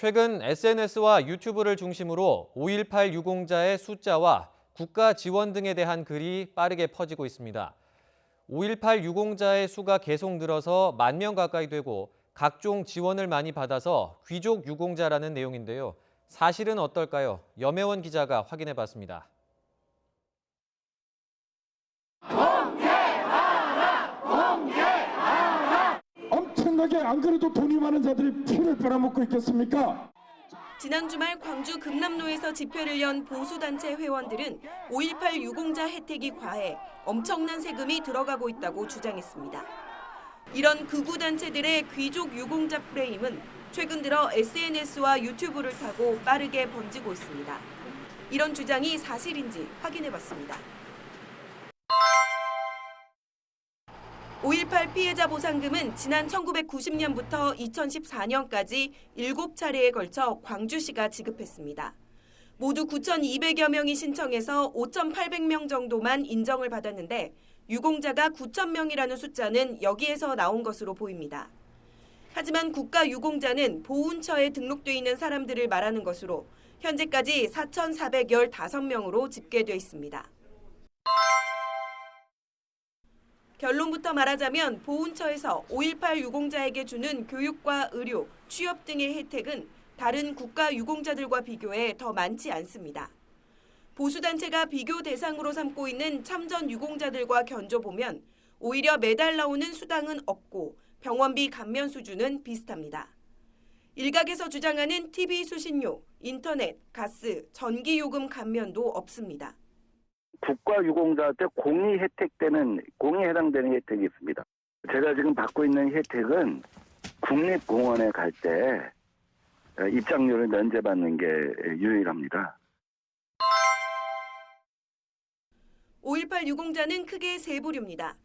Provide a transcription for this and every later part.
최근 SNS와 유튜브를 중심으로 5.18 유공자의 숫자와 국가 지원 등에 대한 글이 빠르게 퍼지고 있습니다. 5.18 유공자의 수가 계속 늘어서 10,000명 가까이 되고 각종 지원을 많이 받아서 귀족 유공자라는 내용인데요. 사실은 어떨까요? 염혜원 기자가 확인해봤습니다. 엄청나게 안 그래도 돈이 많은 자들이 피를 빨아먹고 있겠습니까? 지난 주말 광주 금남로에서 집회를 연 보수단체 회원들은 5.18 유공자 혜택이 과해 엄청난 세금이 들어가고 있다고 주장했습니다. 이런 극우단체들의 귀족 유공자 프레임은 최근 들어 SNS와 유튜브를 타고 빠르게 번지고 있습니다. 이런 주장이 사실인지 확인해봤습니다. 5.18 피해자 보상금은 지난 1990년부터 2014년까지 7차례에 걸쳐 광주시가 지급했습니다. 모두 9,200여 명이 신청해서 5,800명 정도만 인정을 받았는데 유공자가 9,000명이라는 숫자는 여기에서 나온 것으로 보입니다. 하지만 국가 유공자는 보훈처에 등록돼 있는 사람들을 말하는 것으로 현재까지 4,415명으로 집계돼 있습니다. 결론부터 말하자면 보훈처에서 5.18 유공자에게 주는 교육과 의료, 취업 등의 혜택은 다른 국가 유공자들과 비교해 더 많지 않습니다. 보수단체가 비교 대상으로 삼고 있는 참전 유공자들과 견줘보면 오히려 매달 나오는 수당은 없고 병원비 감면 수준은 비슷합니다. 일각에서 주장하는 TV 수신료, 인터넷, 가스, 전기요금 감면도 없습니다. 국가 유공자한테 공이 해당되는 혜택이 있습니다. 제가 지금 받고 있는 혜택은 국립공원에 갈 때 입장료를 면제받는 게 유일합니다. 5.18 유공자는 크게 세 부류입니다.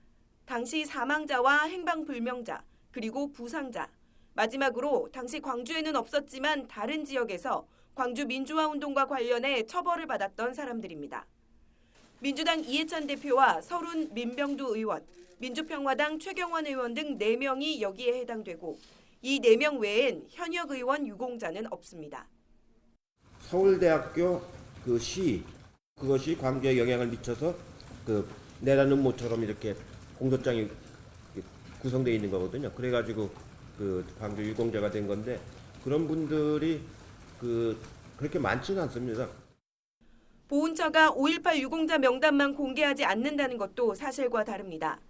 당시 사망자와 행방불명자, 그리고 부상자, 마지막으로 당시 광주에는 없었지만 다른 지역에서 광주 민주화운동과 관련해 처벌을 받았던 사람들입니다. 민주당 이해찬 대표와 서른 민병두 의원, 민주평화당 최경환 의원 등 4명이 여기에 해당되고 이 4명 외엔 현역 의원 유공자는 없습니다. 서울대학교 그것이 광주에 영향을 미쳐서 내라는 모처럼 이렇게 공소장이 구성되어 있는 거거든요. 그래가지고 광주 유공자가 된 건데 그런 분들이 그렇게 많지는 않습니다. 보훈처가 5.18 유공자 명단만 공개하지 않는다는 것도 사실과 다릅니다.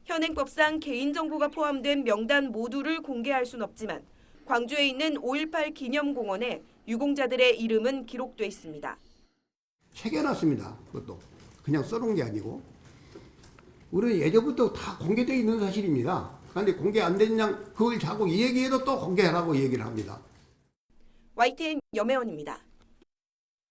현행법상 개인정보가 포함된 명단 모두를 공개할 순 없지만 광주에 있는 5.18 기념공원에 유공자들의 이름은 기록돼 있습니다. 새겨놨습니다. 그것도 그냥 써놓은 게 아니고 우리는 예전부터 다 공개되어 있는 사실입니다. 그런데 공개 안 됐냐 그걸 자꾸 얘기해도 또 공개하라고 얘기를 합니다. YTN 염혜원입니다.